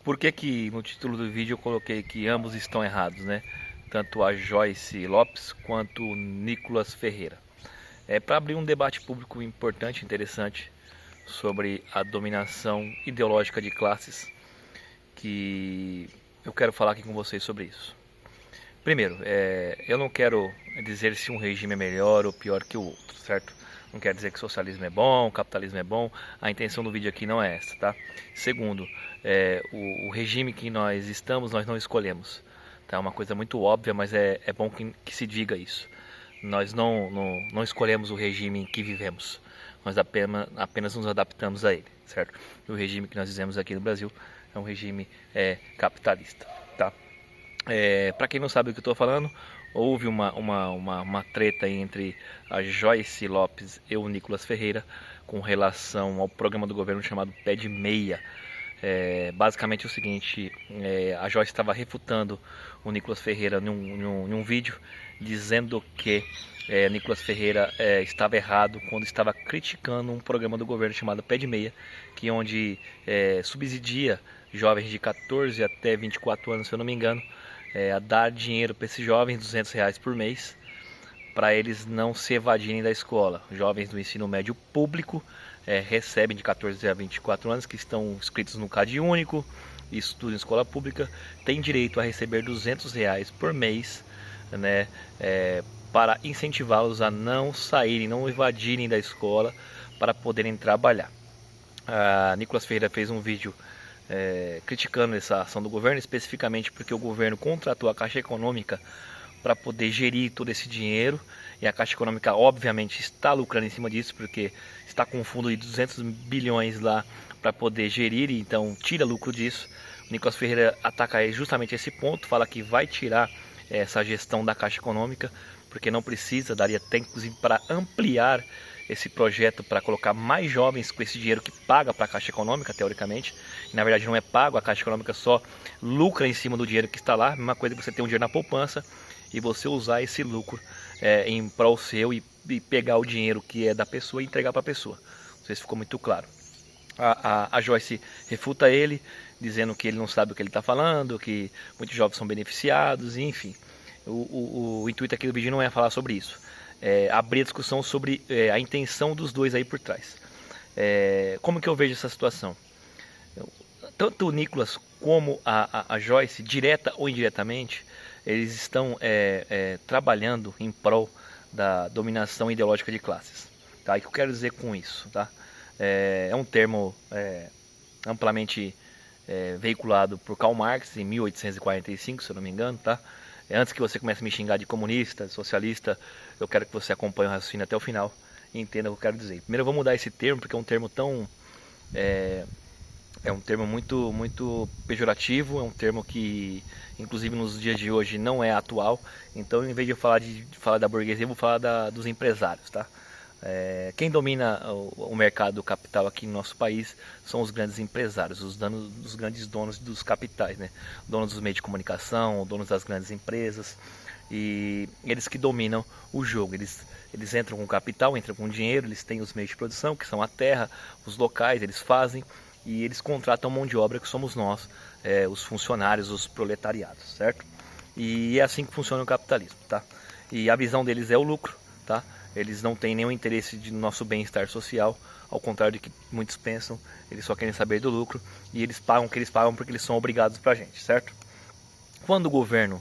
Por que que no título do vídeo eu coloquei que ambos estão errados, né? Tanto a Joyce Lopes quanto o Nicolas Ferreira. É para abrir um debate público importante, interessante, sobre a dominação ideológica de classes, que eu quero falar aqui com vocês sobre isso. Primeiro, eu não quero dizer se um regime é melhor ou pior que o outro, certo? Não quer dizer que socialismo é bom, capitalismo é bom. A intenção do vídeo aqui não é essa, tá? Segundo, o regime que nós estamos, nós não escolhemos. Tá? É uma coisa muito óbvia, mas é bom que se diga isso. Nós não escolhemos o regime em que vivemos. Nós apenas nos adaptamos a ele, certo? E o regime que nós vivemos aqui no Brasil é um regime capitalista, tá? Para quem não sabe o que eu estou falando, houve uma treta entre a Joyce Lopes e o Nicolas Ferreira com relação ao programa do governo chamado Pé de Meia. Basicamente é o seguinte, a Joyce estava refutando o Nicolas Ferreira em um vídeo, dizendo que Nicolas Ferreira estava errado quando estava criticando um programa do governo chamado Pé de Meia, que onde subsidia jovens de 14 até 24 anos, se eu não me engano, a dar dinheiro para esses jovens, R$ 200 por mês, para eles não se evadirem da escola. Jovens do ensino médio público recebem de 14 a 24 anos, que estão inscritos no CAD único e estudam em escola pública, têm direito a receber R$ 200 por mês, né, para incentivá-los a não saírem, não evadirem da escola, para poderem trabalhar. A Nicolas Ferreira fez um vídeo criticando essa ação do governo, especificamente porque o governo contratou a Caixa Econômica para poder gerir todo esse dinheiro, e a Caixa Econômica obviamente está lucrando em cima disso, porque está com um fundo de 200 bilhões lá para poder gerir, e então tira lucro disso. O Nicolas Ferreira ataca justamente esse ponto, fala que vai tirar essa gestão da Caixa Econômica, porque não precisa, daria tempo inclusive para ampliar esse projeto, para colocar mais jovens com esse dinheiro que paga para a Caixa Econômica, teoricamente, e na verdade não é pago, a Caixa Econômica só lucra em cima do dinheiro que está lá. A mesma coisa que você ter um dinheiro na poupança e você usar esse lucro em prol seu, e pegar o dinheiro que é da pessoa e entregar para a pessoa. Não sei se ficou muito claro. A Joyce refuta ele, dizendo que ele não sabe o que ele está falando, que muitos jovens são beneficiados, enfim. O intuito aqui do vídeo não é falar sobre isso, abrir a discussão sobre a intenção dos dois aí por trás. Como que eu vejo essa situação? Tanto o Nicolas como a Joyce, direta ou indiretamente, eles estão trabalhando em prol da dominação ideológica de classes. Tá? E o que eu quero dizer com isso? Tá? É um termo amplamente veiculado por Karl Marx em 1845, se eu não me engano. Tá? Antes que você comece a me xingar de comunista, de socialista, eu quero que você acompanhe o raciocínio até o final e entenda o que eu quero dizer. Primeiro eu vou mudar esse termo, porque é um termo tão... É um termo muito pejorativo, é um termo que, inclusive nos dias de hoje, não é atual. Então, em vez de eu falar da burguesia, eu vou falar dos empresários, tá? Quem domina o mercado do capital aqui no nosso país são os grandes empresários, os grandes donos dos capitais, né? Donos dos meios de comunicação, donos das grandes empresas, e eles que dominam o jogo. Eles entram com capital, entram com dinheiro, eles têm os meios de produção, que são a terra, os locais, eles fazem, e eles contratam mão de obra, que somos nós, os funcionários, os proletariados, certo? E é assim que funciona o capitalismo, tá? E a visão deles é o lucro, tá? Eles não têm nenhum interesse de nosso bem-estar social, ao contrário de que muitos pensam. Eles só querem saber do lucro, e eles pagam o que eles pagam porque eles são obrigados pra gente, certo? Quando o governo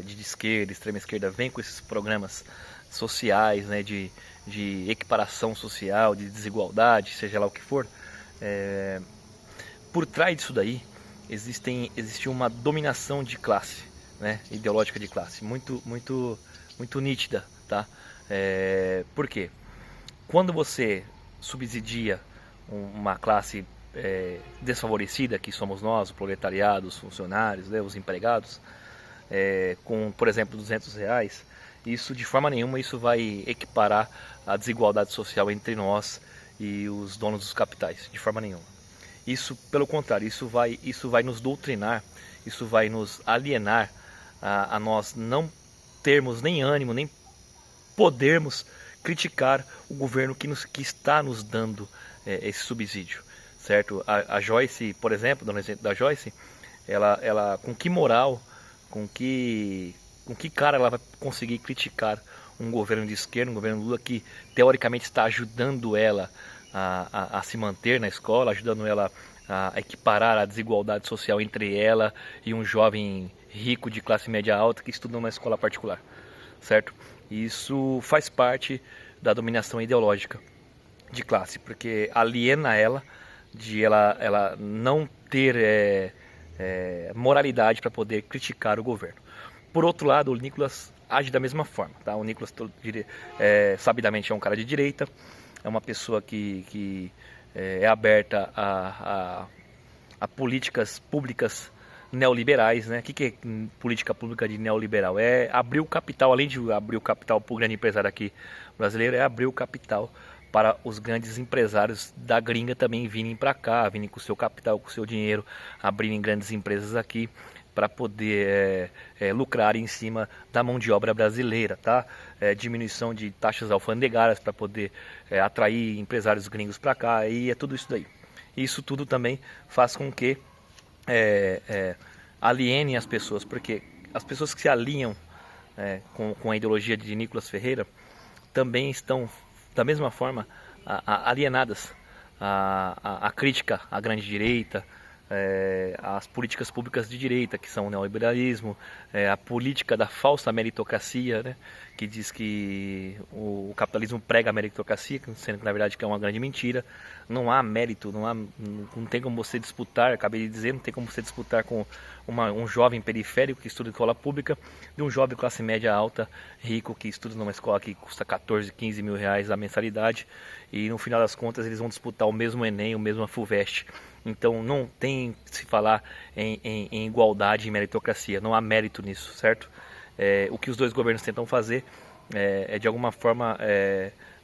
de esquerda, extrema esquerda, vem com esses programas sociais, né, de equiparação social, de desigualdade, seja lá o que for, por trás disso daí existe uma dominação de classe, né, ideológica de classe, muito nítida, tá? Por quê? Quando você subsidia uma classe desfavorecida, que somos nós, o proletariado, os funcionários, né, os empregados, com, por exemplo, R$ 200, isso de forma nenhuma isso vai equiparar a desigualdade social entre nós e os donos dos capitais, de forma nenhuma. Isso, pelo contrário, isso vai nos doutrinar, isso vai nos alienar a nós não termos nem ânimo, nem podermos criticar o governo que está nos dando esse subsídio, certo? A Joyce, por exemplo, dando exemplo da Joyce, ela com que moral, com que cara ela vai conseguir criticar um governo de esquerda, um governo Lula que teoricamente está ajudando ela a se manter na escola, ajudando ela a equiparar a desigualdade social entre ela e um jovem rico de classe média alta que estuda numa escola particular, certo? E isso faz parte da dominação ideológica de classe, porque aliena ela de ela não ter moralidade para poder criticar o governo. Por outro lado, o Nicolas age da mesma forma, tá? O Nicolas, sabidamente, é um cara de direita, é uma pessoa que é aberta a políticas públicas neoliberais, né? O que é política pública de neoliberal? É abrir o capital, além de abrir o capital para o grande empresário aqui brasileiro, é abrir o capital para os grandes empresários da gringa também virem para cá, virem com o seu capital, com o seu dinheiro, abrirem grandes empresas aqui para poder lucrar em cima da mão de obra brasileira, tá? Diminuição de taxas alfandegárias para poder atrair empresários gringos para cá, e é tudo isso daí. Isso tudo também faz com que alienem as pessoas, porque as pessoas que se alinham com a ideologia de Nicolas Ferreira também estão, da mesma forma, alienadas à crítica à grande direita, as políticas públicas de direita, que são o neoliberalismo, a política da falsa meritocracia, né, que diz que o capitalismo prega a meritocracia, sendo que na verdade que é uma grande mentira. Não há mérito, não tem como você disputar, acabei de dizer, não tem como você disputar com um jovem periférico que estuda em escola pública de um jovem classe média alta, rico, que estuda numa escola que custa 14, 15 mil reais a mensalidade, e no final das contas eles vão disputar o mesmo Enem, o mesmo FUVEST. Então não tem que se falar em igualdade e meritocracia, não há mérito nisso, certo? O que os dois governos tentam fazer é de alguma forma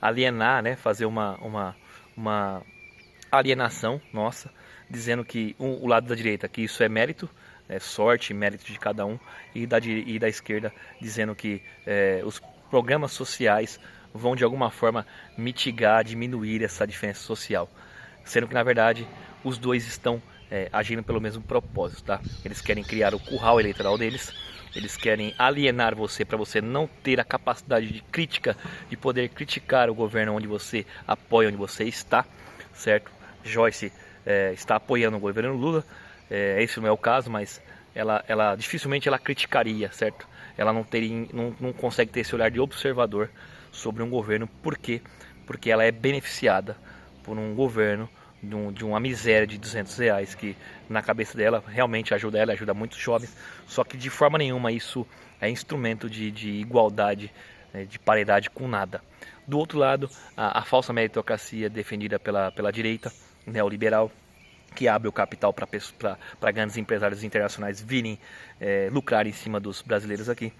alienar, né? Fazer uma alienação nossa, dizendo que o lado da direita que isso é mérito, sorte, mérito de cada um, e da esquerda dizendo que os programas sociais vão de alguma forma mitigar, diminuir essa diferença social, sendo que na verdade os dois estão agindo pelo mesmo propósito, tá? Eles querem criar o curral eleitoral deles, eles querem alienar você para você não ter a capacidade de crítica, de poder criticar o governo onde você apoia, onde você está, certo? Joyce está apoiando o governo Lula, esse não é o caso, mas ela dificilmente ela criticaria, certo? Ela não consegue ter esse olhar de observador sobre um governo. Por quê? Porque ela é beneficiada por um governo de uma miséria de 200 reais, que na cabeça dela realmente ajuda ela, ajuda muitos jovens, só que de forma nenhuma isso é instrumento de igualdade, de paridade com nada. Do outro lado, a falsa meritocracia defendida pela direita neoliberal, que abre o capital para grandes empresários internacionais virem lucrar em cima dos brasileiros aqui.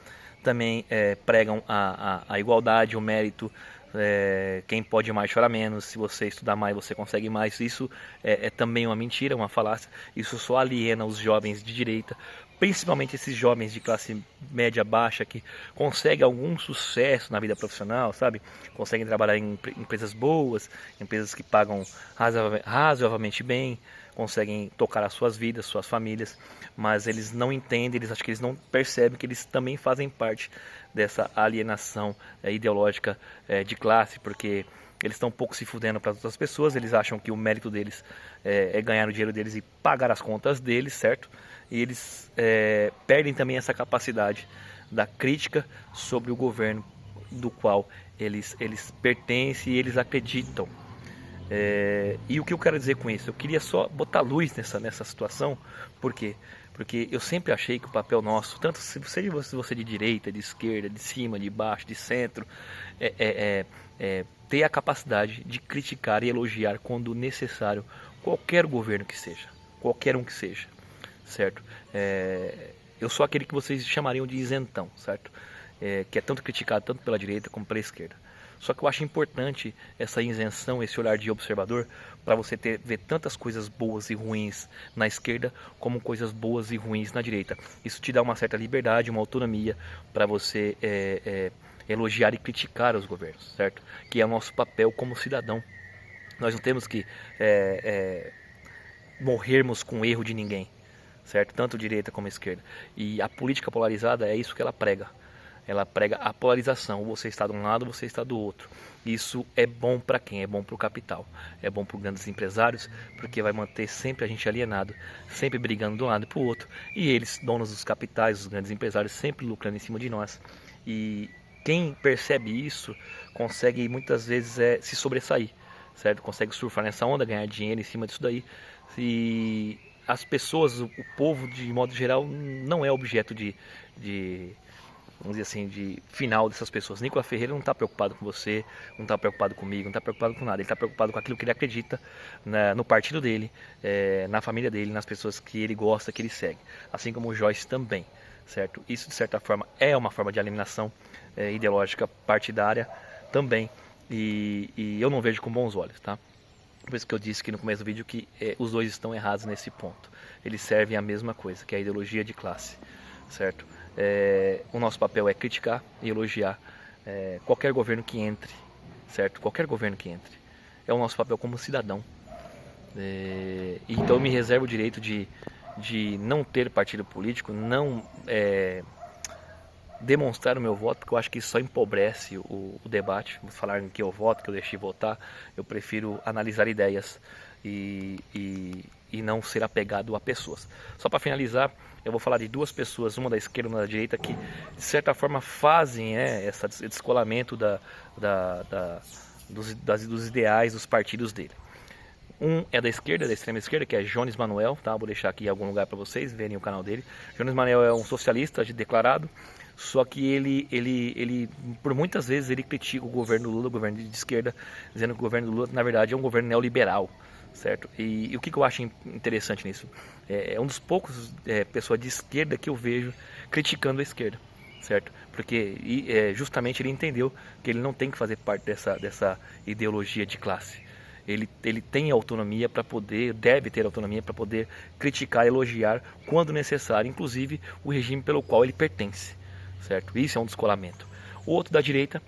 Também pregam a igualdade, o mérito, quem pode mais chora menos, se você estudar mais você consegue mais. Isso é também uma mentira, uma falácia. Isso só aliena os jovens de direita, principalmente esses jovens de classe média baixa que conseguem algum sucesso na vida profissional, sabe? Conseguem trabalhar em empresas boas, empresas que pagam razoavelmente bem, conseguem tocar as suas vidas, suas famílias, mas eles não entendem, acho que eles não percebem que eles também fazem parte dessa alienação ideológica de classe, porque eles estão um pouco se fudendo para outras pessoas. Eles acham que o mérito deles é ganhar o dinheiro deles e pagar as contas deles, certo? E eles perdem também essa capacidade da crítica sobre o governo do qual eles pertencem e eles acreditam. E o que eu quero dizer com isso? Eu queria só botar luz nessa situação. Por quê? Porque eu sempre achei que o papel nosso, tanto se você de direita, de esquerda, de cima, de baixo, de centro, ter a capacidade de criticar e elogiar quando necessário qualquer governo que seja, qualquer um que seja, certo? Eu sou aquele que vocês chamariam de isentão, certo? Que é tanto criticado tanto pela direita como pela esquerda. Só que eu acho importante essa isenção, esse olhar de observador, para você ver tantas coisas boas e ruins na esquerda, como coisas boas e ruins na direita. Isso te dá uma certa liberdade, uma autonomia para você elogiar e criticar os governos, certo? Que é o nosso papel como cidadão. Nós não temos que morrermos com o erro de ninguém, certo? Tanto direita como esquerda. E a política polarizada é isso que ela prega. Ela prega a polarização. Você está de um lado, você está do outro. Isso é bom para quem? É bom para o capital. É bom para os grandes empresários, porque vai manter sempre a gente alienado, sempre brigando de um lado e para o outro. E eles, donos dos capitais, os grandes empresários, sempre lucrando em cima de nós. E quem percebe isso, consegue muitas vezes se sobressair, certo? Consegue surfar nessa onda, ganhar dinheiro em cima disso daí. E as pessoas, o povo de modo geral, não é objeto de vamos dizer assim, de final dessas pessoas. Nicolas Ferreira não está preocupado com você, não está preocupado comigo, não está preocupado com nada. Ele está preocupado com aquilo que ele acredita, no partido dele, na família dele, nas pessoas que ele gosta, que ele segue. Assim como o Joyce também, certo? Isso, de certa forma, é uma forma de eliminação ideológica partidária também. E eu não vejo com bons olhos, tá? Por isso que eu disse aqui no começo do vídeo que os dois estão errados nesse ponto. Eles servem a mesma coisa, que é a ideologia de classe, certo? O nosso papel é criticar e elogiar qualquer governo que entre, certo? Qualquer governo que entre. É o nosso papel como cidadão. Então eu me reservo o direito de não ter partido político, não demonstrar o meu voto, porque eu acho que isso só empobrece o debate. Falar em que eu voto, que eu deixei votar, eu prefiro analisar ideias e não ser apegado a pessoas. Só para finalizar, eu vou falar de duas pessoas, uma da esquerda e uma da direita, que de certa forma fazem esse descolamento dos ideais dos partidos dele. Um é da esquerda, da extrema esquerda, que é Jones Manuel, tá? Vou deixar aqui em algum lugar para vocês verem o canal dele. Jones Manuel é um socialista declarado, só que ele por muitas vezes ele critica o governo Lula, o governo de esquerda, dizendo que o governo Lula na verdade é um governo neoliberal, certo? E o que eu acho interessante nisso? É um dos poucos pessoas de esquerda que eu vejo criticando a esquerda, certo? Porque justamente ele entendeu que ele não tem que fazer parte dessa ideologia de classe. Ele tem autonomia para poder, deve ter autonomia para poder criticar, elogiar quando necessário, inclusive o regime pelo qual ele pertence, certo? Isso é um descolamento. O outro da direita,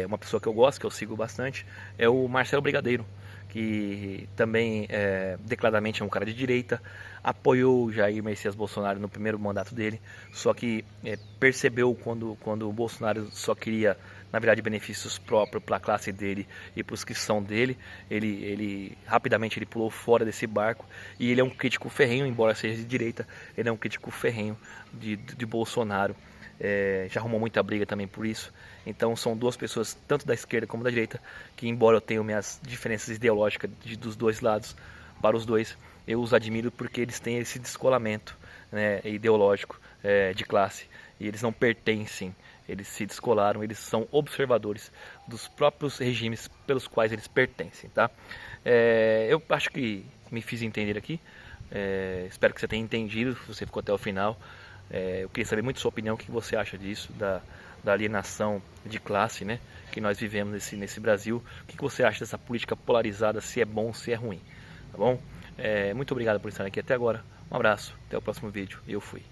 uma pessoa que eu gosto, que eu sigo bastante, é o Marcelo Brigadeiro, que também declaradamente é um cara de direita, apoiou Jair Messias Bolsonaro no primeiro mandato dele, só que percebeu quando o Bolsonaro só queria, na verdade, benefícios próprios para a classe dele e para os que são dele, ele rapidamente ele pulou fora desse barco, e ele é um crítico ferrenho, embora seja de direita, ele é um crítico ferrenho de Bolsonaro. Já arrumou muita briga também por isso. Então são duas pessoas, tanto da esquerda como da direita, que embora eu tenha minhas diferenças ideológicas dos dois lados, para os dois, eu os admiro porque eles têm esse descolamento, né, ideológico, de classe, e eles não pertencem, eles se descolaram, eles são observadores dos próprios regimes pelos quais eles pertencem, tá? Eu acho que me fiz entender aqui, espero que você tenha entendido, se você ficou até o final. Eu queria saber muito a sua opinião, o que você acha disso, da alienação de classe, né, que nós vivemos nesse Brasil. O que você acha dessa política polarizada, se é bom, se é ruim, tá bom? Muito obrigado por estar aqui até agora, um abraço, até o próximo vídeo, eu fui.